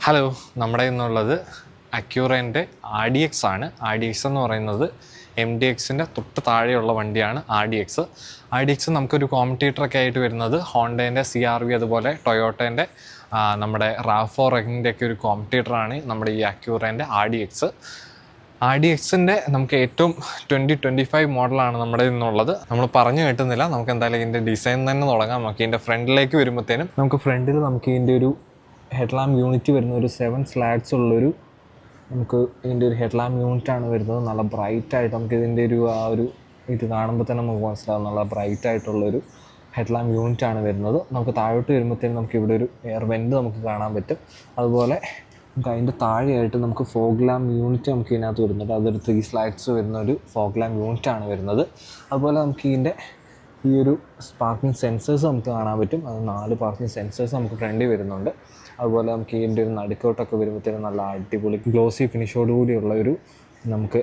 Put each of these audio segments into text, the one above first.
Hello, നമ്മുടെ ഇന്നുള്ളത് അക്യൂറേൻ്റെ RDX ആണ്. RDX എന്ന് പറയുന്നത് MDXൻ്റെ തൊട്ട് താഴെയുള്ള വണ്ടിയാണ് RDX. RDX നമുക്കൊരു കോമ്പറ്റീറ്ററൊക്കെ ആയിട്ട് വരുന്നത് ഹോണ്ടേൻ്റെ CR-V, അതുപോലെ ടൊയോട്ടേൻ്റെ നമ്മുടെ RAV4 ഒക്കെ ഒരു കോമ്പറ്റീറ്ററാണ് നമ്മുടെ ഈ അക്യൂറേൻ്റെ RDX. RDXൻ്റെ നമുക്ക് ഏറ്റവും 2025 മോഡലാണ് നമ്മുടെ ഇന്നുള്ളത്. നമ്മൾ പറഞ്ഞു കേട്ടുന്നില്ല, നമുക്ക് എന്തായാലും ഇതിൻ്റെ ഡിസൈൻ തന്നെ തുടങ്ങാം. നമുക്ക് ഇതിൻ്റെ ഫ്രണ്ടിലേക്ക് വരുമ്പോഴത്തേനും നമുക്ക് ഫ്രണ്ടിൽ നമുക്ക് ഇതിൻ്റെ ഒരു ഹെഡ് ലാമ്പ് യൂണിറ്റ് വരുന്ന ഒരു 7 സ്ലാറ്റ്സ് ഉള്ളൊരു നമുക്ക് ഇതിൻ്റെ ഒരു ഹെഡ് ലാമ്പ് യൂണിറ്റാണ് വരുന്നത്. നല്ല ബ്രൈറ്റായിട്ട് നമുക്ക് ഇതിൻ്റെ ഒരു ഇത് കാണുമ്പോൾ തന്നെ നമുക്ക് മനസ്സിലാവും, നല്ല ബ്രൈറ്റായിട്ടുള്ളൊരു ഹെഡ് ലാമ്പ് യൂണിറ്റാണ് വരുന്നത്. നമുക്ക് താഴോട്ട് വരുമ്പോഴത്തേനും നമുക്ക് ഇവിടെ ഒരു എയർ വെൻറ്റ് നമുക്ക് കാണാൻ പറ്റും. അതുപോലെ നമുക്ക് അതിൻ്റെ താഴെയായിട്ട് നമുക്ക് ഫോഗ് ലാമ്പ് യൂണിറ്റ് നമുക്ക് ഇതിനകത്ത് വരുന്നുണ്ട്. അതൊരു 3 സ്ലാറ്റ്സ് വരുന്ന ഒരു ഫോഗ് ലാമ്പ് യൂണിറ്റാണ് വരുന്നത്. അതുപോലെ നമുക്ക് ഇതിൻ്റെ ഈ ഒരു പാർക്കിംഗ് സെൻസേഴ്സ് നമുക്ക് കാണാൻ പറ്റും. അത് 4 പാർക്കിംഗ് സെൻസേഴ്സ് നമുക്ക് ഫ്രണ്ടിൽ വരുന്നുണ്ട്. അതുപോലെ നമുക്ക് ഇതിൻ്റെ ഒരു നടുക്കോട്ടൊക്കെ വരുമ്പോഴത്തേനും നല്ല അടിപൊളി ഗ്ലോസി ഫിനിഷോടുകൂടിയുള്ള ഒരു നമുക്ക്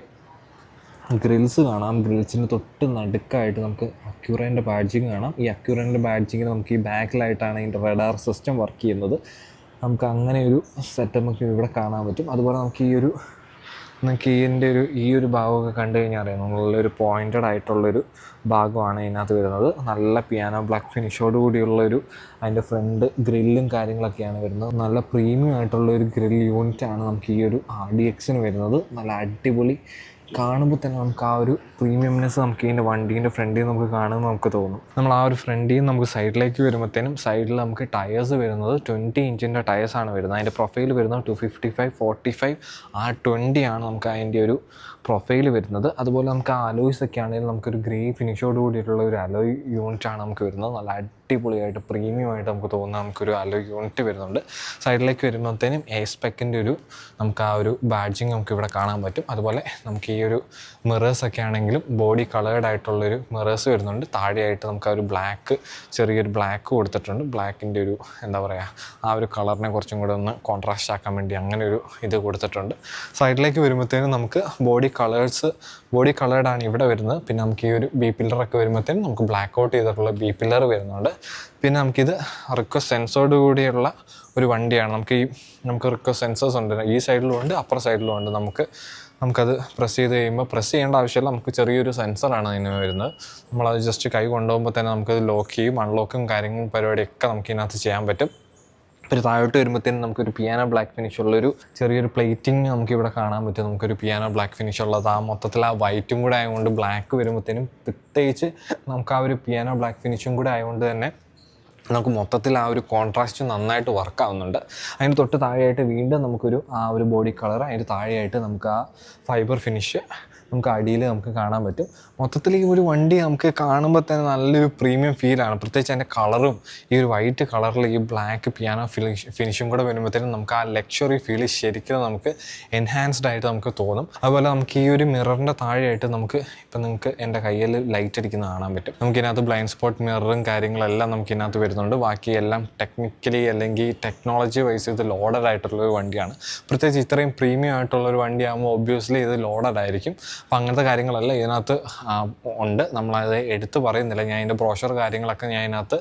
ഗ്രിൽസ് കാണാം. ഗ്രിൽസിന് തൊട്ട് നടുക്കായിട്ട് നമുക്ക് അക്യൂറേൻ്റെ ബാഡ്ജിങ് കാണാം. ഈ അക്യൂറേൻ്റെ ബാഡ്ജിങ്ങിന് നമുക്ക് ഈ ബാക്കിലായിട്ടാണ് ഇതിൻ്റെ റഡാർ സിസ്റ്റം വർക്ക് ചെയ്യുന്നത്. നമുക്ക് അങ്ങനെ ഒരു സെറ്റപ്പ് നമുക്ക് ഇവിടെ കാണാൻ പറ്റും. അതുപോലെ നമുക്ക് ഇതിൻ്റെ ഈ ഒരു ഭാഗമൊക്കെ കണ്ടു കഴിഞ്ഞാൽ അറിയാം, നല്ലൊരു പോയിൻറ്റഡ് ആയിട്ടുള്ളൊരു ഭാഗമാണ് ഇതിനകത്ത് വരുന്നത്. നല്ല പിയാനോ ബ്ലാക്ക് ഫിനിഷോട് കൂടിയുള്ളൊരു അതിൻ്റെ ഫ്രണ്ട് ഗ്രില്ലും കാര്യങ്ങളൊക്കെയാണ് വരുന്നത്. നല്ല പ്രീമിയം ആയിട്ടുള്ളൊരു ഗ്രിൽ യൂണിറ്റാണ് നമുക്ക് ഈ ഒരു RDXന് വരുന്നത്. നല്ല അടിപൊളി, കാണുമ്പോൾ തന്നെ നമുക്ക് ആ ഒരു പ്രീമിയംനെസ് നമുക്ക് ഇതിൻ്റെ വണ്ടീൻ്റെ ഫ്രണ്ടിൽ നമുക്ക് കാണുമ്പോൾ നമുക്ക് തോന്നും. നമ്മൾ ആ ഒരു ഫ്രണ്ടിൽ നിന്ന് നമുക്ക് സൈഡിലേക്ക് വരുമ്പോഴത്തേനും സൈഡിൽ നമുക്ക് ടയേഴ്സ് വരുന്നത് 20 ഇഞ്ചിൻ്റെ ടയേഴ്സാണ് വരുന്നത്. അതിൻ്റെ പ്രൊഫൈൽ വരുന്നത് 255, 45, R20 ആണ് നമുക്ക് അതിൻ്റെ ഒരു പ്രൊഫൈൽ വരുന്നത്. അതുപോലെ നമുക്ക് ആ അലോയ്സ് ഒക്കെ ആണെങ്കിലും നമുക്കൊരു ഗ്രേ ഫിനിഷോട് കൂടിയിട്ടുള്ള ഒരു അലോയ് യൂണിറ്റാണ് നമുക്ക് വരുന്നത്. നല്ല അടിപൊളിയായിട്ട് പ്രീമിയമായിട്ട് നമുക്ക് തോന്നുന്ന നമുക്കൊരു അലോയ് യൂണിറ്റ് വരുന്നുണ്ട്. സൈഡിലേക്ക് വരുമ്പോഴത്തേനും സ്പെക്കിൻ്റെ ഒരു നമുക്ക് ആ ഒരു ബാഡ്ജിങ് നമുക്ക് ഇവിടെ കാണാൻ പറ്റും. അതുപോലെ നമുക്ക് ഈ ഒരു മിറേഴ്സൊക്കെ ആണെങ്കിലും ബോഡി കളേർഡ് ആയിട്ടുള്ളൊരു മിറേഴ്സ് വരുന്നുണ്ട്. താഴെയായിട്ട് നമുക്ക് ആ ഒരു ചെറിയൊരു ബ്ലാക്ക് കൊടുത്തിട്ടുണ്ട്. ബ്ലാക്കിൻ്റെ ഒരു എന്താ പറയുക, ആ ഒരു കളറിനെ കുറച്ചും കൂടെ ഒന്ന് കോൺട്രാസ്റ്റ് ആക്കാൻ വേണ്ടി അങ്ങനെ ഒരു ഇത് കൊടുത്തിട്ടുണ്ട്. സൈഡിലേക്ക് വരുമ്പോഴത്തേനും നമുക്ക് ബോഡി കളേർഡാണ് ഇവിടെ വരുന്നത്. പിന്നെ നമുക്ക് ഈ ഒരു ബി പില്ലറൊക്കെ വരുമ്പോഴത്തേനും നമുക്ക് ബ്ലാക്ക് ഔട്ട് ചെയ്തിട്ടുള്ള ബി പില്ലർ വരുന്നുണ്ട്. പിന്നെ നമുക്കിത് റിക്വസ്റ്റ് സെൻസോട് കൂടിയുള്ള ഒരു വണ്ടിയാണ്. നമുക്ക് റിക്വസ്റ്റ് സെൻസേഴ്സ് ഉണ്ട്, ഈ സൈഡിലും ഉണ്ട് അപ്പുറ സൈഡിലും ഉണ്ട്. നമുക്കത് പ്രസ് ചെയ്ത് കഴിയുമ്പോൾ പ്രസ് ചെയ്യേണ്ട ആവശ്യമില്ല, നമുക്ക് ചെറിയൊരു സെൻസറാണ് അതിന് വരുന്നത്. നമ്മളത് ജസ്റ്റ് കൈ കൊണ്ടുപോകുമ്പോൾ തന്നെ നമുക്കത് ലോക്ക് ചെയ്യും, അൺലോക്കും കാര്യങ്ങളും പരിപാടിയൊക്കെ നമുക്ക് ഇതിനകത്ത് ചെയ്യാൻ പറ്റും. പിന്നെ താഴോട്ട് വരുമ്പോഴത്തേനും നമുക്കൊരു പിയാനോ ബ്ലാക്ക് ഫിനിഷുള്ളൊരു ചെറിയൊരു പ്ലേറ്റിംഗ് നമുക്കിവിടെ കാണാൻ പറ്റും. നമുക്കൊരു പിയാനോ ബ്ലാക്ക് ഫിനിഷ് ഉള്ളത് ആ മൊത്തത്തിൽ ആ വൈറ്റും കൂടെ ആയതുകൊണ്ട് ബ്ലാക്ക് വരുമ്പോഴത്തേനും പ്രത്യേകിച്ച് നമുക്ക് ആ ഒരു പിയാനോ ബ്ലാക്ക് ഫിനിഷും കൂടെ ആയതുകൊണ്ട് തന്നെ നമുക്ക് മൊത്തത്തിൽ ആ ഒരു കോൺട്രാസ്റ്റ് നന്നായിട്ട് വർക്കാവുന്നുണ്ട്. അതിന് തൊട്ട് താഴെയായിട്ട് വീണ്ടും നമുക്കൊരു ആ ഒരു ബോഡി കളർ, അതിന് താഴെയായിട്ട് നമുക്ക് ആ ഫൈബർ ഫിനിഷ് നമുക്ക് അടിയിൽ നമുക്ക് കാണാൻ പറ്റും. മൊത്തത്തിൽ ഈ ഒരു വണ്ടി നമുക്ക് കാണുമ്പോൾ തന്നെ നല്ലൊരു പ്രീമിയം ഫീലാണ്. പ്രത്യേകിച്ച് അതിൻ്റെ കളറും ഈ ഒരു വൈറ്റ് കളറിൽ ഈ ബ്ലാക്ക് പിയാനോ ഫിനിഷും കൂടെ വരുമ്പോഴത്തേനും നമുക്ക് ആ ലക്ഷറി ഫീൽ ശരിക്കും നമുക്ക് എൻഹാൻസ്ഡ് ആയിട്ട് നമുക്ക് തോന്നും. അതുപോലെ നമുക്ക് ഈ ഒരു മിററിൻ്റെ താഴെയായിട്ട് നമുക്ക് ഇപ്പം നിങ്ങൾക്ക് എൻ്റെ കയ്യിൽ ലൈറ്റ് അടിക്കുന്നത് കാണാൻ പറ്റും. നമുക്കിതിനകത്ത് ബ്ലൈൻഡ് സ്പോട്ട് മിററും കാര്യങ്ങളെല്ലാം നമുക്ക് ഇതിനകത്ത് വരുന്നുണ്ട്. ബാക്കി എല്ലാം ടെക്നിക്കലി അല്ലെങ്കിൽ ടെക്നോളജി വൈസ് ഇത് ലോഡഡ് ആയിട്ടുള്ളൊരു വണ്ടിയാണ്. പ്രത്യേകിച്ച് ഇത്രയും പ്രീമിയം ആയിട്ടുള്ളൊരു വണ്ടിയാകുമ്പോൾ ഒബ്വിയസ്ലി ഇത് ലോഡഡ് ആയിരിക്കും. അപ്പം അങ്ങനത്തെ കാര്യങ്ങളെല്ലാം ഇതിനകത്ത് ഉണ്ട്. നമ്മളത് എടുത്ത് പറയുന്നില്ല. ഞാൻ അതിൻ്റെ ബ്രോഷർ കാര്യങ്ങളൊക്കെ ഞാൻ ഇതിനകത്ത്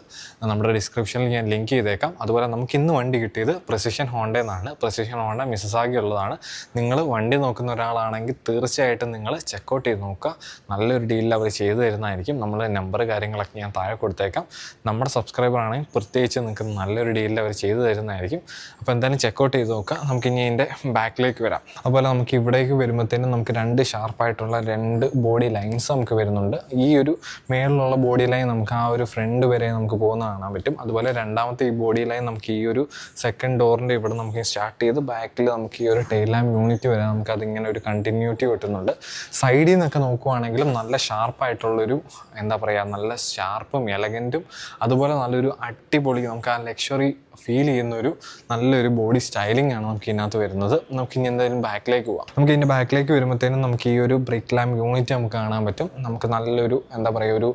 നമ്മുടെ ഡിസ്ക്രിപ്ഷനിൽ ഞാൻ ലിങ്ക് ചെയ്തേക്കാം. അതുപോലെ നമുക്ക് ഇന്ന് വണ്ടി കിട്ടിയത് പ്രസിഷൻ ഹോണ്ടയിൽ നിന്നാണ്. പ്രസിഷൻ ഹോണ്ട മിസിസാഗി ഉള്ളതാണ്. നിങ്ങൾ വണ്ടി നോക്കുന്ന ഒരാളാണെങ്കിൽ തീർച്ചയായിട്ടും നിങ്ങൾ ചെക്കൗട്ട് ചെയ്ത് നോക്കുക. നല്ലൊരു ഡീലിൽ അവർ ചെയ്തു തരുന്നതായിരിക്കും. നമ്മൾ നമ്പർ കാര്യങ്ങളൊക്കെ ഞാൻ താഴെ കൊടുത്തേക്കാം. നമ്മുടെ സബ്സ്ക്രൈബർ ആണെങ്കിൽ പ്രത്യേകിച്ച് നിങ്ങൾക്ക് നല്ലൊരു ഡീലിൽ അവർ ചെയ്തു തരുന്നതായിരിക്കും. അപ്പോൾ എന്തായാലും ചെക്കൗട്ട് ചെയ്ത് നോക്കുക. നമുക്കിനി ഇതിൻ്റെ ബാക്കിലേക്ക് വരാം. അതുപോലെ നമുക്ക് ഇവിടേക്ക് വരുമ്പോഴത്തേനും നമുക്ക് 2 ഷാർപ്പായിട്ടുള്ള 2 ബോഡി ലൈൻസ് നമുക്ക് വരുന്നുണ്ട്. ഈ ഒരു മേളിലുള്ള ബോഡി ലൈൻ നമുക്ക് ആ ഒരു ഫ്രണ്ട് വരെ നമുക്ക് പോകുന്ന കാണാൻ പറ്റും. അതുപോലെ രണ്ടാമത്തെ ഈ ബോഡി ലൈൻ നമുക്ക് ഈ ഒരു സെക്കൻഡ് ഡോറിൻ്റെ ഇവിടെ നമുക്ക് സ്റ്റാർട്ട് ചെയ്ത് ബാക്കിൽ നമുക്ക് ഈ ഒരു ടെയിൽ ലാമ്പ് യൂണിറ്റ് വരെ നമുക്ക് അതിങ്ങനെ ഒരു കണ്ടിന്യൂറ്റി കിട്ടുന്നുണ്ട്. സൈഡിൽ നിന്നൊക്കെ നോക്കുവാണെങ്കിലും നല്ല ഷാർപ്പായിട്ടുള്ളൊരു എന്താ പറയുക, നല്ല ഷാർപ്പും എലഗൻറ്റും അതുപോലെ നല്ലൊരു അടിപൊളി നമുക്ക് ആ ലക്ഷറി ഫീൽ ചെയ്യുന്നൊരു നല്ലൊരു ബോഡി സ്റ്റൈലിംഗ് ആണ് നമുക്ക് ഇതിനകത്ത് വരുന്നത്. നമുക്കിനി എന്തായാലും ബാക്കിലേക്ക് പോവാം. നമുക്ക് ഇതിൻ്റെ ബാക്കിലേക്ക് വരുമ്പോഴത്തേനും നമുക്ക് ഈ ഒരു ബ്രേക്ക് ലാമ്പ് യൂണിറ്റ് നമുക്ക് കാണാൻ പറ്റും. നമുക്ക് നല്ലൊരു എന്താ പറയുക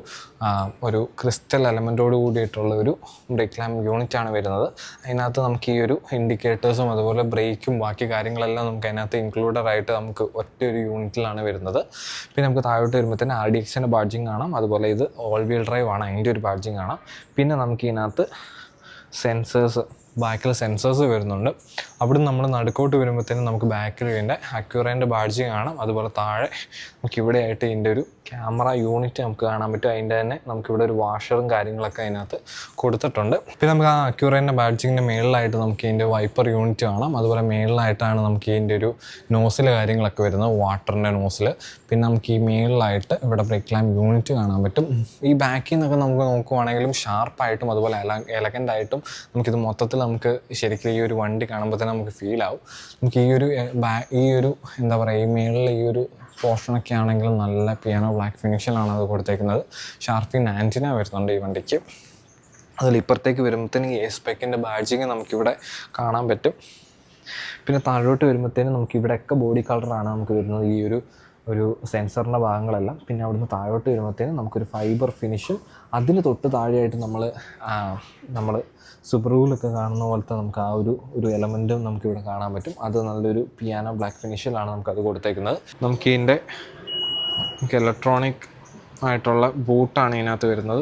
ഒരു ക്രിസ്റ്റൽ എലമെൻറ്റോട് കൂടിയിട്ടുള്ള ഒരു ബ്രേക്ക് ലാമ്പ് യൂണിറ്റാണ് വരുന്നത്. അതിനകത്ത് നമുക്ക് ഈ ഒരു ഇൻഡിക്കേറ്റേഴ്സും അതുപോലെ ബ്രേക്കും ബാക്കി കാര്യങ്ങളെല്ലാം നമുക്ക് അതിനകത്ത് ഇൻക്ലൂഡഡ് ആയിട്ട് നമുക്ക് ഒറ്റ ഒരു യൂണിറ്റിലാണ് വരുന്നത്. പിന്നെ നമുക്ക് താഴോട്ട് വരുമ്പോഴത്തേന് RDXൻ്റെ ബാഡ്ജിങ് കാണാം. അതുപോലെ ഇത് ഓൾ വീൽ ഡ്രൈവ് ആണ്, അതിൻ്റെ ഒരു ബാഡ്ജിങ് കാണാം. പിന്നെ നമുക്ക് ഇതിനകത്ത് സെൻസേഴ്സ് ബാക്കിൽ സെൻസേഴ്സ് വരുന്നുണ്ട്. അവിടെ നമ്മൾ നടുക്കോട്ട് വരുമ്പോഴത്തേനും നമുക്ക് ബാക്കിൽ ഇതിൻ്റെ അക്യൂറേൻ്റെ ബാഡ്ജിങ് കാണാം. അതുപോലെ താഴെ നമുക്ക് ഇവിടെ ആയിട്ട് ഇതിൻ്റെ ഒരു ക്യാമറ യൂണിറ്റ് നമുക്ക് കാണാൻ പറ്റും. അതിൻ്റെ തന്നെ നമുക്കിവിടെ ഒരു വാഷറും കാര്യങ്ങളൊക്കെ അതിനകത്ത് കൊടുത്തിട്ടുണ്ട്. പിന്നെ നമുക്ക് ആ അക്യൂറേൻ്റെ ബാഡ്ജിങ്ങിൻ്റെ മേളിലായിട്ട് നമുക്ക് ഇതിൻ്റെ വൈപ്പർ യൂണിറ്റ് കാണാം. അതുപോലെ മേളിലായിട്ടാണ് നമുക്ക് ഇതിൻ്റെ ഒരു നോസിൽ കാര്യങ്ങളൊക്കെ വരുന്നത്, വാട്ടറിൻ്റെ നോസിൽ. പിന്നെ നമുക്ക് ഈ മേളിലായിട്ട് ഇവിടെ ബ്രേക്ക് ലാമ്പ് യൂണിറ്റ് കാണാൻ പറ്റും. ഈ ബാക്കിൽ നിന്നൊക്കെ നമുക്ക് നോക്കുവാണെങ്കിലും ഷാർപ്പായിട്ടും അതുപോലെ എലഗൻ്റായിട്ടും നമുക്കിത് മൊത്തത്തിൽ നമുക്ക് ശരിക്കും ഈ ഒരു വണ്ടി കാണുമ്പോൾ തന്നെ നമുക്ക് ഫീൽ ആവും. നമുക്ക് ഈ ഒരു എന്താ പറയുക, ഈ മേളിൽ ഈ ഒരു പോർഷനൊക്കെ ആണെങ്കിലും നല്ല പിയാനോ ബ്ലാക്ക് ഫിനിഷിലാണ് അത് കൊടുത്തേക്കുന്നത്. ഷാർപ്പിൻ ആൻറ്റിന വരുന്നുണ്ട് ഈ വണ്ടിക്ക്. അതിൽ ഇപ്പുറത്തേക്ക് വരുമ്പോഴത്തേനും എസ്പെക്കിൻ്റെ ബാഡ്ജിങ് നമുക്കിവിടെ കാണാൻ പറ്റും. പിന്നെ താഴോട്ട് വരുമ്പോഴത്തേനും നമുക്കിവിടെയൊക്കെ ബോഡി കളറാണ് നമുക്ക് വരുന്നത്, ഈ ഒരു സെൻസറിൻ്റെ ഭാഗങ്ങളെല്ലാം. പിന്നെ അവിടുന്ന് താഴോട്ട് വരുമ്പോഴത്തേനും നമുക്കൊരു ഫൈബർ ഫിനിഷും അതിന് തൊട്ട് താഴെയായിട്ട് നമ്മൾ സുബ്രൂവിലൊക്കെ കാണുന്ന പോലത്തെ നമുക്ക് ആ ഒരു എലമെൻറ്റും നമുക്കിവിടെ കാണാൻ പറ്റും. അത് നല്ലൊരു പിയാനോ ബ്ലാക്ക് ഫിനിഷിലാണ് നമുക്കത് കൊടുത്തേക്കുന്നത്. നമുക്ക് ഇലക്ട്രോണിക് ആയിട്ടുള്ള ബൂട്ടാണ് ഇതിനകത്ത് വരുന്നത്.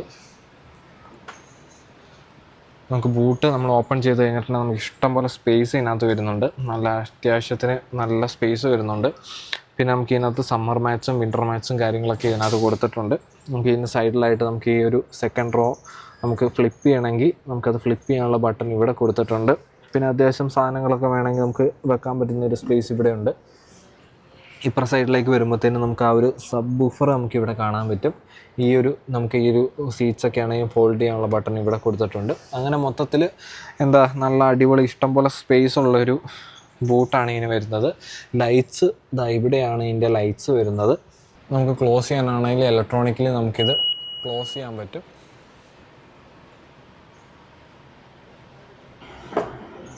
നമുക്ക് ബൂട്ട് നമ്മൾ ഓപ്പൺ ചെയ്ത് കഴിഞ്ഞിട്ടുണ്ടെങ്കിൽ നമുക്ക് ഇഷ്ടം പോലെ സ്പേസ് ഇതിനകത്ത് വരുന്നുണ്ട്. നല്ല അത്യാവശ്യത്തിന് നല്ല സ്പേസ് വരുന്നുണ്ട്. പിന്നെ നമുക്ക് ഇതിനകത്ത് സമ്മർ മാച്ചും വിൻ്റർ മാച്ചും കാര്യങ്ങളൊക്കെ ഇതിനകത്ത് കൊടുത്തിട്ടുണ്ട്. നമുക്ക് ഇതിന് സൈഡിലായിട്ട് നമുക്ക് ഈ ഒരു സെക്കൻഡ് റോ നമുക്ക് ഫ്ലിപ്പ് ചെയ്യണമെങ്കിൽ നമുക്കത് ഫ്ലിപ്പ് ചെയ്യാനുള്ള ബട്ടൺ ഇവിടെ കൊടുത്തിട്ടുണ്ട്. പിന്നെ അത്യാവശ്യം സാധനങ്ങളൊക്കെ വേണമെങ്കിൽ നമുക്ക് വെക്കാൻ പറ്റുന്ന ഒരു സ്പേസ് ഇവിടെ ഉണ്ട്. ഇപ്പുറ സൈഡിലേക്ക് വരുമ്പോഴത്തേനും നമുക്ക് ആ ഒരു സബ് ബൂഫർ നമുക്കിവിടെ കാണാൻ പറ്റും. നമുക്ക് ഈ ഒരു സീറ്റ്സൊക്കെ ആണെങ്കിൽ ഫോൾഡ് ചെയ്യാനുള്ള ബട്ടൺ ഇവിടെ കൊടുത്തിട്ടുണ്ട്. അങ്ങനെ മൊത്തത്തിൽ നല്ല അടിപൊളി ഇഷ്ടംപോലെ സ്പേസ് ഉള്ളൊരു ബൂട്ടാണ് ഇതിന് വരുന്നത്. ലൈറ്റ്സ് ഇവിടെയാണ് ഇതിൻ്റെ ലൈറ്റ്സ് വരുന്നത്. നമുക്ക് ക്ലോസ് ചെയ്യാനാണെങ്കിൽ ഇലക്ട്രോണിക്കലി നമുക്കിത് ക്ലോസ് ചെയ്യാൻ പറ്റും.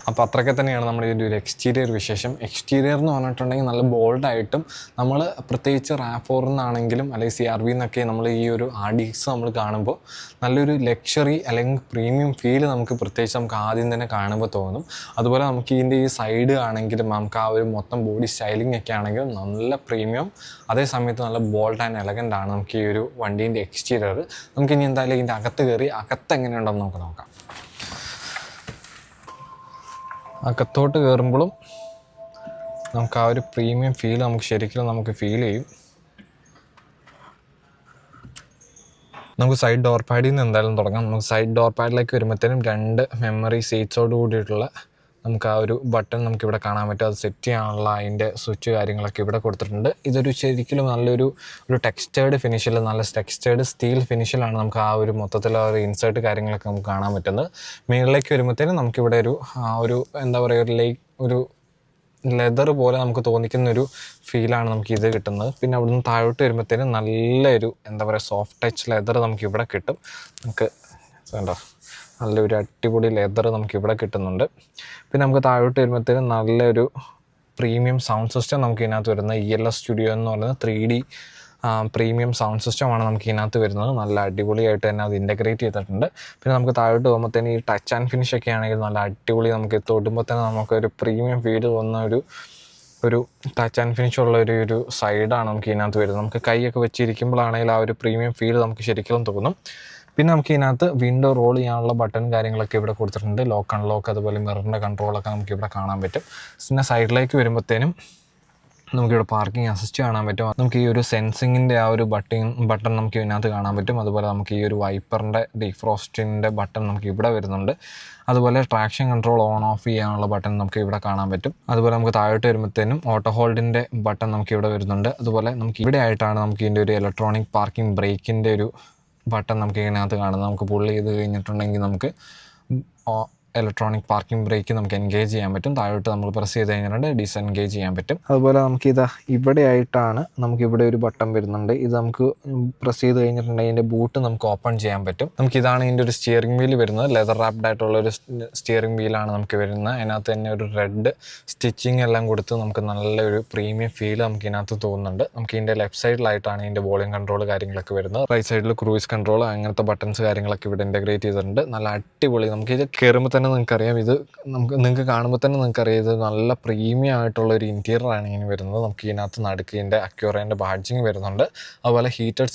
അപ്പോൾ അത്രയൊക്കെ തന്നെയാണ് നമ്മുടെ ഇതിൻ്റെ ഒരു എക്സ്റ്റീരിയർ വിശേഷം. എക്സ്റ്റീരിയർ എന്ന് പറഞ്ഞിട്ടുണ്ടെങ്കിൽ നല്ല ബോൾഡായിട്ടും നമ്മൾ പ്രത്യേകിച്ച് RAV4 നിന്നാണെങ്കിലും അല്ലെങ്കിൽ CR-V എന്നൊക്കെ നമ്മൾ ഈ ഒരു RDX നമ്മൾ കാണുമ്പോൾ നല്ലൊരു ലക്ഷറി അല്ലെങ്കിൽ പ്രീമിയം ഫീൽ നമുക്ക് പ്രത്യേകിച്ച് നമുക്ക് ആദ്യം തന്നെ കാണുമ്പോൾ തോന്നും. അതുപോലെ നമുക്ക് ഇതിൻ്റെ ഈ സൈഡ് ആണെങ്കിലും നമുക്ക് ആ ഒരു മൊത്തം ബോഡി സ്റ്റൈലിംഗ് ഒക്കെ ആണെങ്കിലും നല്ല പ്രീമിയം, അതേ സമയത്ത് നല്ല ബോൾഡ് ആൻഡ് എലഗൻ്റ് ആണ് നമുക്ക് ഈ ഒരു വണ്ടീൻ്റെ എക്സ്റ്റീരിയർ. നമുക്കിനി എന്തായാലും ഇതിൻ്റെ അകത്ത് കയറി അകത്ത് എങ്ങനെയുണ്ടെന്ന് നമുക്ക് നോക്കാം. അകത്തോട്ട് കയറുമ്പോഴും നമുക്ക് ആ ഒരു പ്രീമിയം ഫീൽ നമുക്ക് ഫീൽ ചെയ്യും. നമുക്ക് സൈഡ് ഡോർ പാഡിൽ നിന്ന് എന്തായാലും തുടങ്ങാം. നമുക്ക് സൈഡ് ഡോർ പാഡിലേക്ക് വരുമ്പോഴത്തേനും 2 മെമ്മറി സീറ്റ്സോട് കൂടിയിട്ടുള്ള നമുക്ക് ആ ഒരു ബട്ടൺ നമുക്കിവിടെ കാണാൻ പറ്റും. അത് സെറ്റ് ചെയ്യാനുള്ള അതിൻ്റെ സ്വിച്ച് കാര്യങ്ങളൊക്കെ ഇവിടെ കൊടുത്തിട്ടുണ്ട്. ഇതൊരു ശരിക്കും നല്ലൊരു ടെക്സ്റ്റേർഡ് ഫിനിഷിൽ, നല്ല ടെക്സ്റ്റേർഡ് സ്റ്റീൽ ഫിനിഷിലാണ് നമുക്ക് ആ ഒരു മൊത്തത്തിൽ ആ ഒരു ഇൻസേർട്ട് കാര്യങ്ങളൊക്കെ നമുക്ക് കാണാൻ പറ്റുന്നത്. മുകളിലേക്ക് വരുമ്പോഴത്തേനും നമുക്കിവിടെ ഒരു എന്താ പറയുക, ഒരു ലെതർ പോലെ നമുക്ക് തോന്നിക്കുന്നൊരു ഫീലാണ് നമുക്ക് ഇത് കിട്ടുന്നത്. പിന്നെ അവിടുന്ന് താഴോട്ട് വരുമ്പോഴത്തേനും നല്ലൊരു എന്താ പറയുക സോഫ്റ്റ് ടച്ച് ലെതർ നമുക്കിവിടെ കിട്ടും. നമുക്ക് നല്ലൊരു അടിപൊളി ലെതർ നമുക്കിവിടെ കിട്ടുന്നുണ്ട്. പിന്നെ നമുക്ക് താഴോട്ട് വരുമ്പോഴത്തേനും നല്ലൊരു പ്രീമിയം സൗണ്ട് സിസ്റ്റം നമുക്ക് ഇതിനകത്ത് വരുന്നത്. ELS സ്റ്റുഡിയോ എന്ന് പറയുന്നത് 3D പ്രീമിയം സൗണ്ട് സിസ്റ്റമാണ് നമുക്ക് ഇതിനകത്ത് വരുന്നത്. നല്ല അടിപൊളിയായിട്ട് തന്നെ അത് ഇൻ്റഗ്രേറ്റ് ചെയ്തിട്ടുണ്ട്. പിന്നെ നമുക്ക് താഴോട്ട് പോകുമ്പോഴത്തേനും ഈ ടച്ച് ആൻഡ് ഫിനിഷ് ഒക്കെ ആണെങ്കിൽ നല്ല അടിപൊളി, നമുക്ക് തൊടുമ്പോൾ തന്നെ നമുക്കൊരു പ്രീമിയം ഫീൽ തോന്നുന്ന ഒരു ടച്ച് ആൻഡ് ഫിനിഷ് ഉള്ള ഒരു സൈഡാണ് നമുക്ക് ഇതിനകത്ത് വരുന്നത്. നമുക്ക് കൈയൊക്കെ വെച്ചിരിക്കുമ്പോഴാണെങ്കിൽ ആ ഒരു പ്രീമിയം ഫീൽ നമുക്ക് ശരിക്കും തോന്നും. പിന്നെ നമുക്ക് ഇതിനകത്ത് വിൻഡോ റോൾ ചെയ്യാനുള്ള ബട്ടൺ കാര്യങ്ങളൊക്കെ ഇവിടെ കൊടുത്തിട്ടുണ്ട്. ലോക്ക് അൺലോക്ക് അതുപോലെ മിററിൻ്റെ കൺട്രോളൊക്കെ നമുക്കിവിടെ കാണാൻ പറ്റും. പിന്നെ സൈഡിലേക്ക് വരുമ്പോഴത്തേനും നമുക്കിവിടെ പാർക്കിംഗ് അസിസ്റ്റ് കാണാൻ പറ്റും. നമുക്ക് ഈ ഒരു സെൻസിങ്ങിൻ്റെ ആ ഒരു ബട്ടൺ നമുക്ക് ഇതിനകത്ത് കാണാൻ പറ്റും. അതുപോലെ നമുക്ക് ഈ ഒരു വൈപ്പറിൻ്റെ ഡീഫ്രോസ്റ്റിൻ്റെ ബട്ടൺ നമുക്ക് ഇവിടെ വരുന്നുണ്ട്. അതുപോലെ ട്രാക്ഷൻ കൺട്രോൾ ഓൺ ഓഫ് ചെയ്യാനുള്ള ബട്ടൺ നമുക്ക് ഇവിടെ കാണാൻ പറ്റും. അതുപോലെ നമുക്ക് താഴോട്ട് വരുമ്പോഴത്തേനും ഓട്ടോ ഹോൾഡിൻ്റെ ബട്ടൺ നമുക്ക് ഇവിടെ വരുന്നുണ്ട്. അതുപോലെ നമുക്ക് ഇവിടെ ആയിട്ടാണ് നമുക്ക് ഇതിൻ്റെ ഒരു ഇലക്ട്രോണിക് പാർക്കിംഗ് ബ്രേക്കിൻ്റെ ഒരു ബട്ടൺ നമുക്ക് ഇതിനകത്ത് കാണുന്നത്. നമുക്ക് പുള്ള് ചെയ്ത് കഴിഞ്ഞിട്ടുണ്ടെങ്കിൽ നമുക്ക് ഇലക്ട്രോണിക് പാർക്കിംഗ് ബ്രേക്ക് നമുക്ക് എൻഗേജ് ചെയ്യാൻ പറ്റും. താഴോട്ട് നമ്മൾ പ്രസ് ചെയ്ത് കഴിഞ്ഞിട്ടുണ്ടെങ്കിൽ ഡിസെൻഗേജ് ചെയ്യാൻ പറ്റും. അതുപോലെ ഇവിടെ ആയിട്ടാണ് നമുക്കിവിടെ ഒരു ബട്ടൺ വരുന്നുണ്ട്. ഇത് നമുക്ക് പ്രസ് ചെയ്ത് കഴിഞ്ഞിട്ടുണ്ടെങ്കിൽ ഇതിൻ്റെ ബൂട്ട് നമുക്ക് ഓപ്പൺ ചെയ്യാൻ പറ്റും. നമുക്കിതാണ് ഇതിൻ്റെ ഒരു സ്റ്റിയറിംഗ് വീൽ വരുന്നത്. ലെതർ റാപ്ഡ് ആയിട്ടുള്ള ഒരു സ്റ്റിയറിംഗ് വീലാണ് നമുക്ക് വരുന്നത്. അതിനകത്ത് തന്നെ ഒരു റെഡ് സ്റ്റിച്ചിങ് എല്ലാം കൊടുത്ത് നമുക്ക് നല്ലൊരു പ്രീമിയം ഫീൽ നമുക്ക് ഇതിനകത്ത് തോന്നുന്നുണ്ട്. നമുക്ക് ഇതിൻ്റെ ലെഫ്റ്റ് സൈഡിലായിട്ടാണ് ഇതിൻ്റെ വോളിയം കൺട്രോൾ കാര്യങ്ങളൊക്കെ വരുന്നത്. റൈറ്റ് സൈഡിൽ ക്രൂയിസ് കൺട്രോൾ അങ്ങനത്തെ ബട്ടൺസ് കാര്യങ്ങളൊക്കെ ഇവിടെ ഇൻ്റഗ്രേറ്റ് ചെയ്തിട്ടുണ്ട്. നല്ല അടിപൊളി. നമുക്കിത് കയറുമ്പോൾ തന്നെ നിങ്ങൾക്കറിയാം, നിങ്ങൾക്ക് കാണുമ്പോൾ തന്നെ നിങ്ങൾക്കറിയാം ഇത് നല്ല പ്രീമിയം ആയിട്ടുള്ള ഒരു ഇൻറ്റീരിയർ ആണ് ഇങ്ങനെ വരുന്നത്. നമുക്ക് ഇതിനകത്ത് നടുക്കിൻ്റെ അക്യൂറേൻ്റെ ബാഡ്ജിങ് വരുന്നുണ്ട്. അതുപോലെ ഹീറ്റഡ്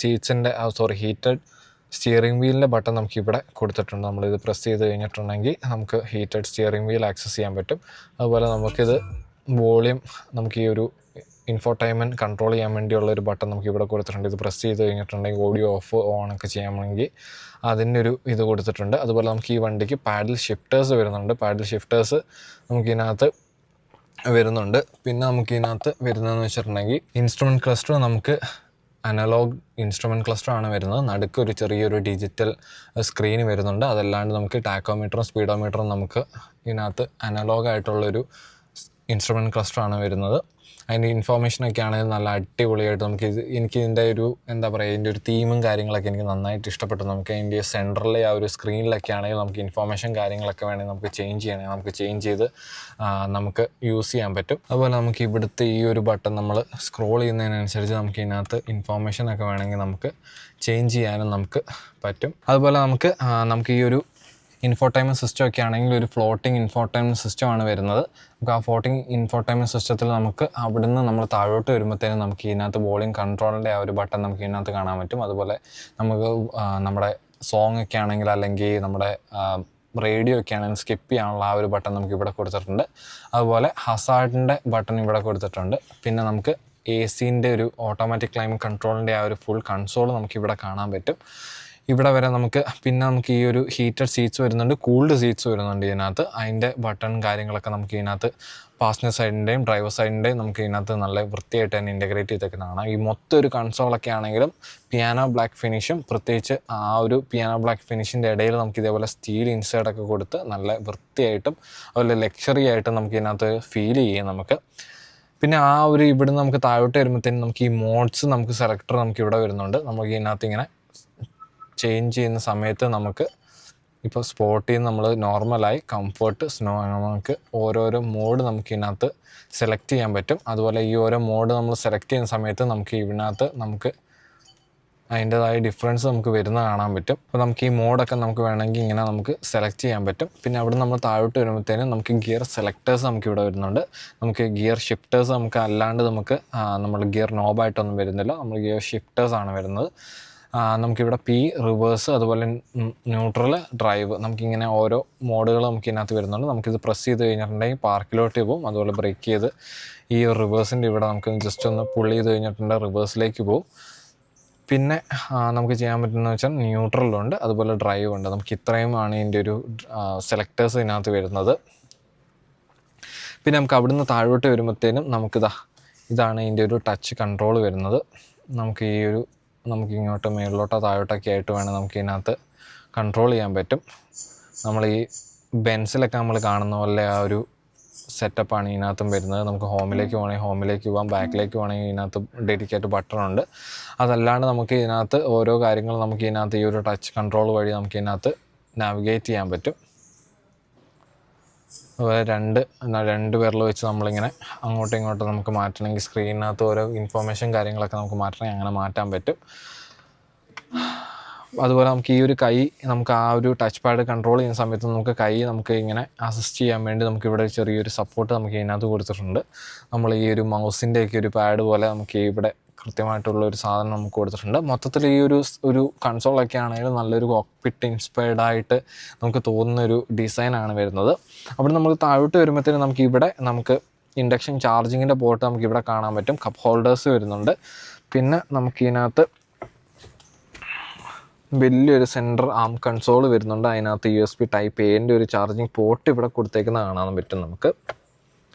സ്റ്റിയറിംഗ് വീലിൻ്റെ ബട്ടൺ നമുക്ക് ഇവിടെ കൊടുത്തിട്ടുണ്ട്. നമ്മളിത് പ്രസ് ചെയ്ത് കഴിഞ്ഞിട്ടുണ്ടെങ്കിൽ നമുക്ക് ഹീറ്റഡ് സ്റ്റിയറിംഗ് വീൽ ആക്സസ് ചെയ്യാൻ പറ്റും. അതുപോലെ നമുക്കിത് വോളിയം നമുക്ക് ഈ ഒരു ഇൻഫോർടൈൻമെൻറ്റ് കൺട്രോൾ ചെയ്യാൻ വേണ്ടിയുള്ള ഒരു ബട്ടൺ നമുക്ക് ഇവിടെ കൊടുത്തിട്ടുണ്ട്. ഇത് പ്രസ് ചെയ്ത് കഴിഞ്ഞിട്ടുണ്ടെങ്കിൽ ഓഡിയോ ഓഫ് ഓൺ ഒക്കെ ചെയ്യാമെങ്കിൽ അതിൻ്റെ ഒരു ഇത് കൊടുത്തിട്ടുണ്ട്. അതുപോലെ നമുക്ക് ഈ വണ്ടിക്ക് പാഡിൽ ഷിഫ്റ്റേഴ്സ് വരുന്നുണ്ട്. പാഡിൽ ഷിഫ്റ്റേഴ്സ് നമുക്കിതിനകത്ത് വരുന്നുണ്ട്. പിന്നെ നമുക്കിതിനകത്ത് വരുന്നതെന്ന് വെച്ചിട്ടുണ്ടെങ്കിൽ ഇൻസ്ട്രുമെൻറ്റ് ക്ലസ്റ്റർ നമുക്ക് അനലോഗ് ഇൻസ്ട്രുമെൻറ്റ് ക്ലസ്റ്റർ ആണ് വരുന്നത്. നടുക്ക് ഒരു ചെറിയൊരു ഡിജിറ്റൽ സ്ക്രീൻ വരുന്നുണ്ട്. അതല്ലാണ്ട് നമുക്ക് ടാക്കോമീറ്ററും സ്പീഡോമീറ്ററും നമുക്ക് ഇതിനകത്ത് അനലോഗായിട്ടുള്ളൊരു ഇൻസ്ട്രുമെൻറ്റ് ക്ലസ്റ്റർ ആണ് വരുന്നത്. അതിൻ്റെ ഇൻഫോർമേഷനൊക്കെ ആണെങ്കിൽ നല്ല അടിപൊളിയായിട്ട് എനിക്ക് ഇതിൻ്റെ ഒരു എന്താ പറയുക, ഇതിൻ്റെ ഒരു തീമും കാര്യങ്ങളൊക്കെ എനിക്ക് നന്നായിട്ട് ഇഷ്ടപ്പെട്ടു. നമുക്ക് അതിൻ്റെ സെൻറ്ററിലെ ആ ഒരു സ്ക്രീനിലൊക്കെ ആണെങ്കിൽ നമുക്ക് ഇൻഫോർമേഷൻ കാര്യങ്ങളൊക്കെ വേണമെങ്കിൽ നമുക്ക് ചേഞ്ച് ചെയ്യണമെങ്കിൽ നമുക്ക് ചേഞ്ച് ചെയ്ത് നമുക്ക് യൂസ് ചെയ്യാൻ പറ്റും. അതുപോലെ നമുക്ക് ഇവിടുത്തെ ഈ ഒരു ബട്ടൺ നമ്മൾ സ്ക്രോൾ ചെയ്യുന്നതിനനുസരിച്ച് നമുക്ക് ഇതിനകത്ത് ഇൻഫോർമേഷനൊക്കെ വേണമെങ്കിൽ നമുക്ക് ചേഞ്ച് ചെയ്യാനും നമുക്ക് പറ്റും. അതുപോലെ നമുക്ക് ഈ ഒരു ഇൻഫോർടൈൻമെൻറ്റ് സിസ്റ്റം ഒക്കെ ആണെങ്കിൽ ഒരു ഫ്ലോട്ടിംഗ് ഇൻഫോർടൈൻമെൻറ്റ് സിസ്റ്റമാണ് വരുന്നത്. നമുക്ക് ആ ഫ്ലോട്ടിംഗ് ഇൻഫോർടൈൻമെൻറ്റ് സിസ്റ്റത്തിൽ നമുക്ക് അവിടുന്ന് നമ്മൾ താഴോട്ട് വരുമ്പോഴത്തേനും നമുക്ക് ഇതിനകത്ത് വോളിയം കൺട്രോളിൻ്റെ ആ ഒരു ബട്ടൺ നമുക്ക് ഇതിനകത്ത് കാണാൻ പറ്റും. അതുപോലെ നമുക്ക് നമ്മുടെ സോങ് ഒക്കെ ആണെങ്കിൽ അല്ലെങ്കിൽ നമ്മുടെ റേഡിയോ ഒക്കെ ആണെങ്കിൽ സ്കിപ്പ് ചെയ്യാനുള്ള ആ ഒരു ബട്ടൺ നമുക്ക് ഇവിടെ കൊടുത്തിട്ടുണ്ട്. അതുപോലെ ഹസാർഡിൻ്റെ ബട്ടൺ ഇവിടെ കൊടുത്തിട്ടുണ്ട്. പിന്നെ നമുക്ക് AC-ൻ്റെ ഒരു ഓട്ടോമാറ്റിക് ക്ലൈമറ്റ് കൺട്രോളിൻ്റെ ആ ഒരു ഫുൾ കൺസോൾ നമുക്കിവിടെ കാണാൻ പറ്റും. ഇവിടെ വരെ നമുക്ക് ഈ ഒരു ഹീറ്റഡ് സീറ്റ്സ് വരുന്നുണ്ട്, കൂൾഡ് സീറ്റ്സ് വരുന്നുണ്ട് ഇതിനകത്ത്. അതിൻ്റെ ബട്ടൺ കാര്യങ്ങളൊക്കെ നമുക്ക് ഇതിനകത്ത് പാസഞ്ചർ സൈഡിൻ്റെയും ഡ്രൈവർ സൈഡിൻ്റെയും നമുക്ക് ഇതിനകത്ത് നല്ല വൃത്തിയായിട്ട് തന്നെ ഇൻറ്റഗ്രേറ്റ് ചെയ്തൊക്കെ കാണാം. ഈ മൊത്തം ഒരു കൺസോളൊക്കെ ആണെങ്കിലും പിയാനോ ബ്ലാക്ക് ഫിനിഷും, പ്രത്യേകിച്ച് ആ ഒരു പിയാനോ ബ്ലാക്ക് ഫിനിഷിൻ്റെ ഇടയിൽ നമുക്ക് ഇതേപോലെ സ്റ്റീൽ ഇൻസൈഡൊക്കെ കൊടുത്ത് നല്ല വൃത്തിയായിട്ടും അതുപോലെ ലക്ഷറി ആയിട്ടും നമുക്ക് ഇതിനകത്ത് ഫീൽ ചെയ്യും നമുക്ക്. പിന്നെ ആ ഒരു ഇവിടുന്ന് നമുക്ക് താഴോട്ട് വരുമ്പോഴത്തേനും നമുക്ക് ഈ മോഡ്സ് നമുക്ക് സെലക്ടർ നമുക്ക് ഇവിടെ വരുന്നുണ്ട്. നമുക്ക് ഇതിനകത്ത് ഇങ്ങനെ ചേഞ്ച് ചെയ്യുന്ന സമയത്ത് നമുക്ക് ഇപ്പോൾ സ്പോർട്ടിൽ നിന്ന് നമ്മൾ നോർമലായി കംഫർട്ട് സ്നോ നമുക്ക് ഓരോരോ മോഡ് നമുക്ക് ഇതിനകത്ത് സെലക്ട് ചെയ്യാൻ പറ്റും. അതുപോലെ ഈ ഓരോ മോഡ് നമ്മൾ സെലക്ട് ചെയ്യുന്ന സമയത്ത് നമുക്ക് ഇതിനകത്ത് നമുക്ക് അതിൻ്റേതായ ഡിഫറൻസ് നമുക്ക് വരുന്ന കാണാൻ പറ്റും. അപ്പോൾ നമുക്ക് ഈ മോഡൊക്കെ നമുക്ക് വേണമെങ്കിൽ ഇങ്ങനെ നമുക്ക് സെലക്ട് ചെയ്യാൻ പറ്റും. പിന്നെ അവിടെ നമ്മൾ താഴോട്ട് വരുമ്പോഴത്തേനും നമുക്ക് ഗിയർ സെലക്ടേഴ്സ് നമുക്ക് ഇവിടെ വരുന്നുണ്ട്. നമുക്ക് ഗിയർ ഷിഫ്റ്റേഴ്സ് നമുക്ക് അല്ലാണ്ട് നമ്മൾ ഗിയർ നോബായിട്ടൊന്നും വരുന്നില്ല. നമ്മൾ ഗിയർ ഷിഫ്റ്റേഴ്സാണ് വരുന്നത്. നമുക്കിവിടെ റിവേഴ്സ് അതുപോലെ ന്യൂട്രൽ ഡ്രൈവ് നമുക്കിങ്ങനെ ഓരോ മോഡുകൾ നമുക്ക് ഇതിനകത്ത് വരുന്നുണ്ട്. നമുക്കിത് പ്രസ് ചെയ്ത് കഴിഞ്ഞിട്ടുണ്ടെങ്കിൽ പാർക്കിലോട്ട് പോകും. അതുപോലെ ബ്രേക്ക് ചെയ്ത് ഈ റിവേഴ്സിൻ്റെ ഇവിടെ നമുക്ക് ജസ്റ്റ് ഒന്ന് പുള്ളി ചെയ്ത് കഴിഞ്ഞിട്ടുണ്ടെങ്കിൽ റിവേഴ്സിലേക്ക് പോകും. പിന്നെ നമുക്ക് ചെയ്യാൻ പറ്റുന്നതെന്ന് വെച്ചാൽ ന്യൂട്രലുണ്ട് അതുപോലെ ഡ്രൈവ് ഉണ്ട്. നമുക്ക് ഇത്രയുമാണ് ഇതിൻ്റെ ഒരു സെലക്ടേഴ്സ് ഇതിനകത്ത് വരുന്നത്. പിന്നെ നമുക്ക് അവിടുന്ന് താഴോട്ട് വരുമ്പോഴത്തേനും ഇതാണ് ഇതിൻ്റെ ഒരു ടച്ച് കൺട്രോൾ വരുന്നത്. നമുക്ക് ഇങ്ങോട്ട് മേളിലോട്ടോ താഴോട്ടൊക്കെ ആയിട്ട് വേണം നമുക്ക് ഇതിനകത്ത് കൺട്രോൾ ചെയ്യാൻ പറ്റും. നമ്മൾ ഈ ബെൻസിലൊക്കെ നമ്മൾ കാണുന്ന പോലെ ആ ഒരു സെറ്റപ്പാണ് ഇതിനകത്തും വരുന്നത്. നമുക്ക് ഹോമിലേക്ക് പോകണമെങ്കിൽ ഹോമിലേക്ക് പോകാം, ബാക്കിലേക്ക് പോകണമെങ്കിൽ ഇതിനകത്ത് ഡെഡിക്കേറ്റ് ബട്ടണുണ്ട്. അതല്ലാണ്ട് നമുക്ക് ഇതിനകത്ത് ഓരോ കാര്യങ്ങൾ നമുക്ക് ഇതിനകത്ത് ഈ ഒരു ടച്ച് കൺട്രോൾ വഴി നമുക്ക് ഇതിനകത്ത് നാവിഗേറ്റ് ചെയ്യാൻ പറ്റും. അതുപോലെ രണ്ട് വിരൽ വെച്ച് നമ്മളിങ്ങനെ അങ്ങോട്ടും ഇങ്ങോട്ടും നമുക്ക് മാറ്റണമെങ്കിൽ സ്ക്രീനിനകത്ത് ഓരോ ഇൻഫോർമേഷൻ കാര്യങ്ങളൊക്കെ നമുക്ക് മാറ്റണമെങ്കിൽ അങ്ങനെ മാറ്റാൻ പറ്റും. അതുപോലെ നമുക്ക് ഈ ഒരു കൈ നമുക്ക് ആ ഒരു ടച്ച് പാഡ് കൺട്രോൾ ചെയ്യുന്ന സമയത്ത് നമുക്ക് ഇങ്ങനെ അസിസ്റ്റ് ചെയ്യാൻ വേണ്ടി നമുക്കിവിടെ ചെറിയൊരു സപ്പോർട്ട് നമുക്ക് ഇതിനകത്ത് കൊടുത്തിട്ടുണ്ട്. നമ്മൾ ഈ ഒരു മൗസിൻ്റെയൊക്കെ ഒരു പാഡ് പോലെ നമുക്ക് ഇവിടെ കൃത്യമായിട്ടുള്ള ഒരു സാധനം നമുക്ക് കൊടുത്തിട്ടുണ്ട്. മൊത്തത്തിൽ ഈ ഒരു കൺസോളൊക്കെ ആണെങ്കിലും നല്ലൊരു കോക്പിറ്റ് ഇൻസ്പയർഡ് ആയിട്ട് നമുക്ക് തോന്നുന്നൊരു ഡിസൈനാണ് വരുന്നത്. അവിടെ നമ്മൾ താഴോട്ട് വരുമ്പോഴത്തേനും നമുക്ക് ഇൻഡക്ഷൻ ചാർജിങ്ങിൻ്റെ പോർട്ട് നമുക്ക് ഇവിടെ കാണാൻ പറ്റും. കപ്പ് ഹോൾഡേഴ്സ് വരുന്നുണ്ട്. പിന്നെ നമുക്കിതിനകത്ത് വലിയൊരു സെൻറ്റർ ആം കൺസോൾ വരുന്നുണ്ട്. അതിനകത്ത് USB Type Aൻ്റെ ഒരു ചാർജിങ് പോർട്ട് ഇവിടെ കൊടുത്തേക്കുന്നത് കാണാൻ പറ്റും നമുക്ക്.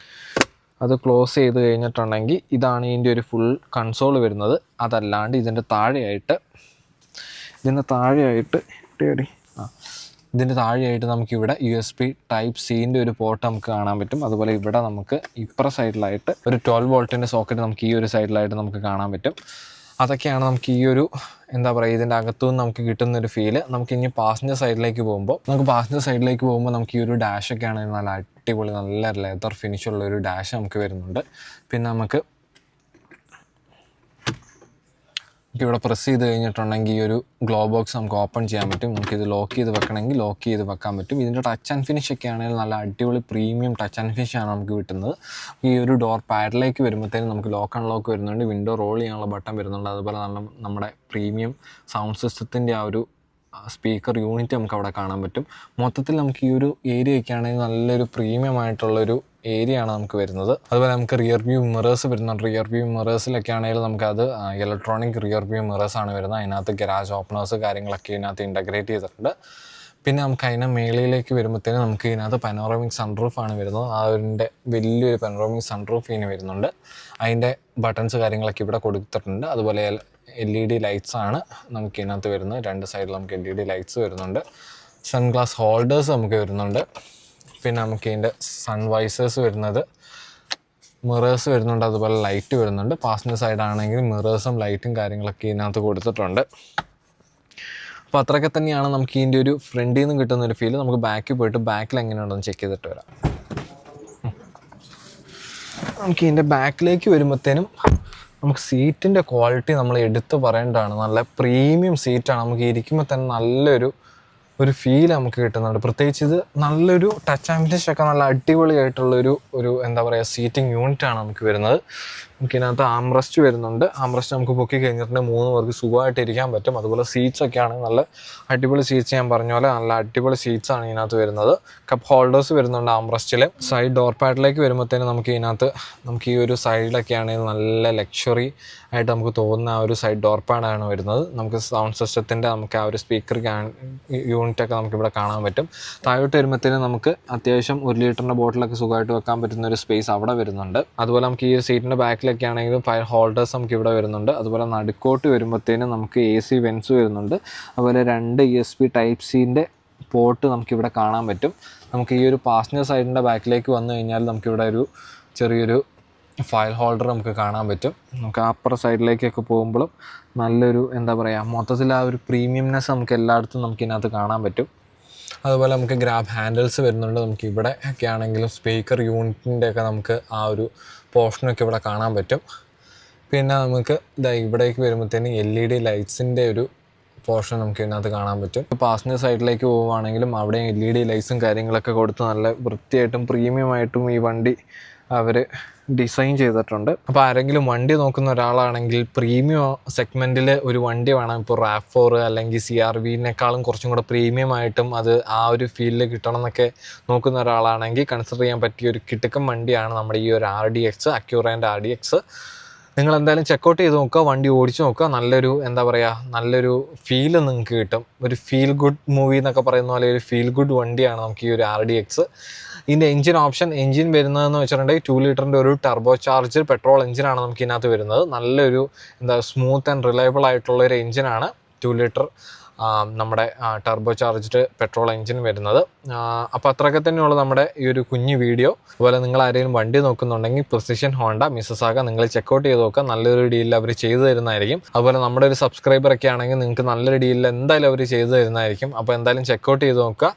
അത് ക്ലോസ് ചെയ്ത് കഴിഞ്ഞിട്ടുണ്ടെങ്കിൽ ഇതാണ് ഇതിൻ്റെ ഒരു ഫുൾ കൺസോൾ വരുന്നത്. അതല്ലാണ്ട് ഇതിൻ്റെ താഴെയായിട്ട് നമുക്കിവിടെ USB Type Cൻ്റെ ഒരു പോർട്ട് നമുക്ക് കാണാൻ പറ്റും. അതുപോലെ ഇവിടെ നമുക്ക് ഇപ്പുറ സൈഡിലായിട്ട് ഒരു 12 വോൾട്ടിൻ്റെ സോക്കറ്റ് നമുക്ക് ഈ ഒരു സൈഡിലായിട്ട് നമുക്ക് കാണാൻ പറ്റും. അതൊക്കെയാണ് നമുക്ക് ഈ ഒരു ഇതിൻ്റെ അകത്തുനിന്ന് നമുക്ക് കിട്ടുന്നൊരു ഫീല്. നമുക്കിനി പാസഞ്ചർ സൈഡിലേക്ക് പോകുമ്പോൾ നമുക്ക് ഈ ഒരു ഡാഷൊക്കെ ആണെങ്കിൽ നല്ല അടിപൊളി നല്ല ലെതർ ഫിനിഷുള്ള ഒരു ഡാഷ് നമുക്ക് വരുന്നുണ്ട്. പിന്നെ നമുക്ക് ഇവിടെ പ്രസ് ചെയ്ത് കഴിഞ്ഞിട്ടുണ്ടെങ്കിൽ ഈ ഒരു ഗ്ലോ ബോക്സ് നമുക്ക് ഓപ്പൺ ചെയ്യാൻ പറ്റും. നമുക്കിത് ലോക്ക് ചെയ്ത് വെക്കണമെങ്കിൽ ലോക്ക് ചെയ്ത് വെക്കാൻ പറ്റും. ഇതിൻ്റെ ടച്ച് ആൻഡ് ഫിനിഷ് ഒക്കെ ആണെങ്കിൽ നല്ല അടിപൊളി പ്രീമിയം ടച്ച് ആൻഡ് ഫിനിഷാണ് നമുക്ക് കിട്ടുന്നത്. ഈ ഒരു ഡോർ പാഡിലേക്ക് വരുമ്പോഴത്തേനും നമുക്ക് ലോക്ക് അൺലോക്ക് വരുന്നുണ്ട്. വിൻഡോ റോൾ ചെയ്യാനുള്ള ബട്ടൺ വരുന്നുണ്ട്. അതുപോലെ നമ്മുടെ പ്രീമിയം സൗണ്ട് സിസ്റ്റത്തിൻ്റെ ആ ഒരു സ്പീക്കർ യൂണിറ്റ് നമുക്ക് അവിടെ കാണാൻ പറ്റും. മൊത്തത്തിൽ നമുക്ക് ഈ ഒരു ഏരിയയൊക്കെ ആണെങ്കിൽ നല്ലൊരു പ്രീമിയം ആയിട്ടുള്ളൊരു ഏരിയ ആണ് നമുക്ക് വരുന്നത്. അതുപോലെ നമുക്ക് റിയർ വ്യൂ മിറേഴ്സ് വരുന്നുണ്ട്. റിയർ വ്യൂ മിറേഴ്സിലൊക്കെ ആണെങ്കിൽ നമുക്കത് ഇലക്ട്രോണിക് റിയർ വ്യൂ മിറേഴ്സ് ആണ് വരുന്നത്. അതിനകത്ത് ഗരാജ് ഓപ്പണേഴ്സ് കാര്യങ്ങളൊക്കെ ഇതിനകത്ത് ഇൻ്റഗ്രേറ്റ് ചെയ്തിട്ടുണ്ട്. പിന്നെ നമുക്ക് അതിൻ്റെ മേളിലേക്ക് വരുമ്പോഴത്തേനും നമുക്ക് ഇതിനകത്ത് പനോറമിക് സൺറൂഫ് ആണ് വരുന്നത്. അതിൻ്റെ വലിയൊരു പനോറമിക് സൺറൂഫ് ഇതിന് വരുന്നുണ്ട്. അതിൻ്റെ ബട്ടൺസ് കാര്യങ്ങളൊക്കെ ഇവിടെ കൊടുത്തിട്ടുണ്ട്. അതുപോലെ LED ലൈറ്റ്സ് ആണ് നമുക്ക് ഇതിനകത്ത് വരുന്നത്. 2 സൈഡിൽ നമുക്ക് LED ലൈറ്റ്സ് വരുന്നുണ്ട്. സൺഗ്ലാസ് ഹോൾഡേഴ്സ് നമുക്ക് വരുന്നുണ്ട്. പിന്നെ നമുക്ക് ഇതിൻ്റെ സൺവൈസേഴ്സ് വരുന്നത്, മിറേഴ്സ് വരുന്നുണ്ട്, അതുപോലെ ലൈറ്റ് വരുന്നുണ്ട്. പാസഞ്ചർ സൈഡാണെങ്കിൽ മിറേഴ്സും ലൈറ്റും കാര്യങ്ങളൊക്കെ ഇതിനകത്ത് കൊടുത്തിട്ടുണ്ട്. അപ്പോൾ അത്രയൊക്കെ തന്നെയാണ് നമുക്ക് ഇതിൻ്റെ ഒരു ഫ്രണ്ടിൽ നിന്ന് കിട്ടുന്നൊരു ഫീല്. നമുക്ക് ബാക്കിൽ പോയിട്ട് ബാക്കിൽ എങ്ങനെയുണ്ടെന്ന് ചെക്ക് ചെയ്തിട്ട് വരാം. നമുക്ക് ഇതിൻ്റെ ബാക്കിലേക്ക് വരുമ്പോഴത്തേനും നമുക്ക് സീറ്റിൻ്റെ ക്വാളിറ്റി നമ്മൾ എടുത്ത് പറയേണ്ടതാണ്. നല്ല പ്രീമിയം സീറ്റാണ്. നമുക്ക് ഇരിക്കുമ്പോൾ തന്നെ നല്ലൊരു ഫീൽ നമുക്ക് കിട്ടുന്നുണ്ട്. പ്രത്യേകിച്ച് ഇത് നല്ലൊരു ടച്ച് ആൻഡ് ഫിനിഷ് ഒക്കെ നല്ല അടിപൊളിയായിട്ടുള്ളൊരു എന്താ പറയുക സീറ്റിംഗ് യൂണിറ്റാണ് നമുക്ക് വരുന്നത്. നമുക്കിതിനകത്ത് ആംറസ്റ്റ് വരുന്നുണ്ട്. ആംറസ്റ്റ് നമുക്ക് പൊക്കി കഴിഞ്ഞിട്ടുണ്ടെങ്കിൽ 3 പേർക്ക് സുഖമായിട്ട് ഇരിക്കാൻ പറ്റും. അതുപോലെ സീറ്റ്സ് ഒക്കെയാണ് നല്ല അടിപൊളി സീറ്റ്സ്. ഞാൻ പറഞ്ഞ പോലെ നല്ല അടിപൊളി സീറ്റ്സാണ് ഇതിനകത്ത് വരുന്നത്. കപ്പ് ഹോൾഡേഴ്സ് വരുന്നുണ്ട് ആംറസ്റ്റിൽ. സൈഡ് ഡോർ പാഡിലേക്ക് വരുമ്പോഴത്തേനും നമുക്ക് ഇതിനകത്ത് നമുക്ക് ഈ ഒരു സൈഡിലൊക്കെ ആണെങ്കിൽ നല്ല ലക്ഷറി ആയിട്ട് നമുക്ക് തോന്നുന്ന ആ ഒരു സൈഡ് ഡോർ പാഡാണ് വരുന്നത്. നമുക്ക് സൗണ്ട് സിസ്റ്റത്തിൻ്റെ നമുക്ക് ആ ഒരു സ്പീക്കർ യൂണിറ്റൊക്കെ നമുക്കിവിടെ കാണാൻ പറ്റും. താഴോട്ട് വരുമ്പോഴത്തേനും നമുക്ക് അത്യാവശ്യം 1 ലിറ്ററിൻ്റെ ബോട്ടിലൊക്കെ സുഖമായിട്ട് വെക്കാൻ പറ്റുന്ന ഒരു സ്പേസ് അവിടെ വരുന്നുണ്ട്. അതുപോലെ നമുക്ക് ഈ സീറ്റിൻ്റെ ബാക്കിലൊക്കെ ആണെങ്കിലും ഫയർ ഹോൾഡേഴ്സ് നമുക്ക് ഇവിടെ വരുന്നുണ്ട്. അതുപോലെ നടുക്കോട്ട് വരുമ്പോഴത്തേനും നമുക്ക് AC വെൻസ് വരുന്നുണ്ട്. അതുപോലെ 2 USB Type-Cൻ്റെ പോർട്ട് നമുക്കിവിടെ കാണാൻ പറ്റും. നമുക്ക് ഈ ഒരു പാസഞ്ചർ സൈഡിൻ്റെ ബാക്കിലേക്ക് വന്നു കഴിഞ്ഞാൽ നമുക്കിവിടെ ഒരു ചെറിയൊരു ഫയൽ ഹോൾഡർ നമുക്ക് കാണാൻ പറ്റും. നമുക്ക് അപ്പുറ സൈഡിലേക്കൊക്കെ പോകുമ്പോഴും നല്ലൊരു എന്താ പറയുക മൊത്തത്തിൽ ആ ഒരു പ്രീമിയംനെസ് നമുക്ക് എല്ലായിടത്തും നമുക്കിതിനകത്ത് കാണാൻ പറ്റും. അതുപോലെ നമുക്ക് ഗ്രാബ് ഹാൻഡിൽസ് വരുന്നുണ്ട്. നമുക്ക് ഇവിടെ ഒക്കെ ആണെങ്കിലും സ്പീക്കർ യൂണിറ്റിൻ്റെ ഒക്കെ നമുക്ക് ആ ഒരു പോർഷനൊക്കെ ഇവിടെ കാണാൻ പറ്റും. പിന്നെ നമുക്ക് ഇവിടേക്ക് വരുമ്പോഴത്തേന് LED ലൈറ്റ്സിൻ്റെ ഒരു പോർഷൻ നമുക്ക് ഇതിനകത്ത് കാണാൻ പറ്റും. പാസഞ്ചർ സൈഡിലേക്ക് പോവുകയാണെങ്കിലും അവിടെ LED ലൈറ്റ്സും കാര്യങ്ങളൊക്കെ കൊടുത്ത് നല്ല വൃത്തിയായിട്ടും പ്രീമിയമായിട്ടും ഈ വണ്ടി അവർ ഡിസൈൻ ചെയ്തിട്ടുണ്ട്. അപ്പോൾ ആരെങ്കിലും വണ്ടി നോക്കുന്ന ഒരാളാണെങ്കിൽ പ്രീമിയം സെഗ്മെൻറ്റിൽ ഒരു വണ്ടി വേണം. ഇപ്പോൾ RAV4 അല്ലെങ്കിൽ CR-Vനേക്കാളും കുറച്ചും കൂടെ പ്രീമിയം ആയിട്ടും അത് ആ ഒരു ഫീലിൽ കിട്ടണം എന്നൊക്കെ നോക്കുന്ന ഒരാളാണെങ്കിൽ കൺസിഡർ ചെയ്യാൻ പറ്റിയ ഒരു കിടുക്കൻ വണ്ടിയാണ് നമ്മുടെ ഈ ഒരു RDX, അക്യൂറേൻ്റെ RDX. നിങ്ങൾ എന്തായാലും ചെക്കൗട്ട് ചെയ്ത് നോക്കുക, വണ്ടി ഓടിച്ച് നോക്കുക. നല്ലൊരു എന്താ പറയുക നല്ലൊരു ഫീല് നിങ്ങൾക്ക് കിട്ടും. ഒരു ഫീൽ ഗുഡ് മൂവി എന്നൊക്കെ പറയുന്ന പോലെ ഒരു ഫീൽ ഗുഡ് വണ്ടിയാണ് നമുക്ക് ഈ ഒരു RDX. ഇതിൻ്റെ എഞ്ചിൻ വരുന്നതെന്ന് വെച്ചിട്ടുണ്ടെങ്കിൽ 2 ലിറ്ററിൻ്റെ ഒരു ടർബോ ചാർജർ പെട്രോൾ എഞ്ചിനാണ് നമുക്ക് ഇതിനകത്ത് വരുന്നത്. നല്ലൊരു സ്മൂത്ത് ആൻഡ് റിലയബിൾ ആയിട്ടുള്ളൊരു എഞ്ചിനാണ് 2 ലിറ്റർ നമ്മുടെ ടർബോ ചാർജ്ഡ് പെട്രോൾ എഞ്ചിൻ വരുന്നത്. അപ്പോൾ അത്രയൊക്കെ തന്നെയുള്ളൂ നമ്മുടെ ഈ ഒരു കുഞ്ഞു വീഡിയോ. അതുപോലെ നിങ്ങൾ ആരെങ്കിലും വണ്ടി നോക്കുന്നുണ്ടെങ്കിൽ പ്രിസിഷൻ ഹോണ്ട മിസസാഗ നിങ്ങൾ ചെക്കൗട്ട് ചെയ്ത് നോക്കുക. നല്ലൊരു ഡീലിൽ അവർ ചെയ്തു തരുന്നതായിരിക്കും. അതുപോലെ നമ്മുടെ ഒരു സബ്സ്ക്രൈബറൊക്കെ ആണെങ്കിൽ നിങ്ങൾക്ക് നല്ലൊരു ഡീലിൽ എന്തായാലും അവർ ചെയ്തു തരുന്നതായിരിക്കും. അപ്പോൾ എന്തായാലും ചെക്കൗട്ട് ചെയ്ത് നോക്കുക.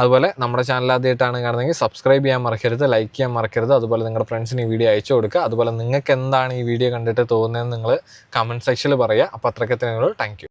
അതുപോലെ നമ്മുടെ ചാനൽ ആദ്യമായിട്ടാണ് കാണുന്നതെങ്കിൽ സബ്സ്ക്രൈബ് ചെയ്യാൻ മറക്കരുത്, ലൈക്ക് ചെയ്യാൻ മറക്കരുത്. അതുപോലെ നിങ്ങളുടെ ഫ്രണ്ട്സിന് ഈ വീഡിയോ അയച്ചു കൊടുക്കുക. അതുപോലെ നിങ്ങൾക്ക് എന്താണ് ഈ വീഡിയോ കണ്ടിട്ട് തോന്നുന്നതെന്ന് നിങ്ങൾ കമൻറ്റ് സെക്ഷനിൽ പറയുക. അപ്പോൾ അത്രയ്ക്ക് തന്നെയുള്ളൂ. Thank U.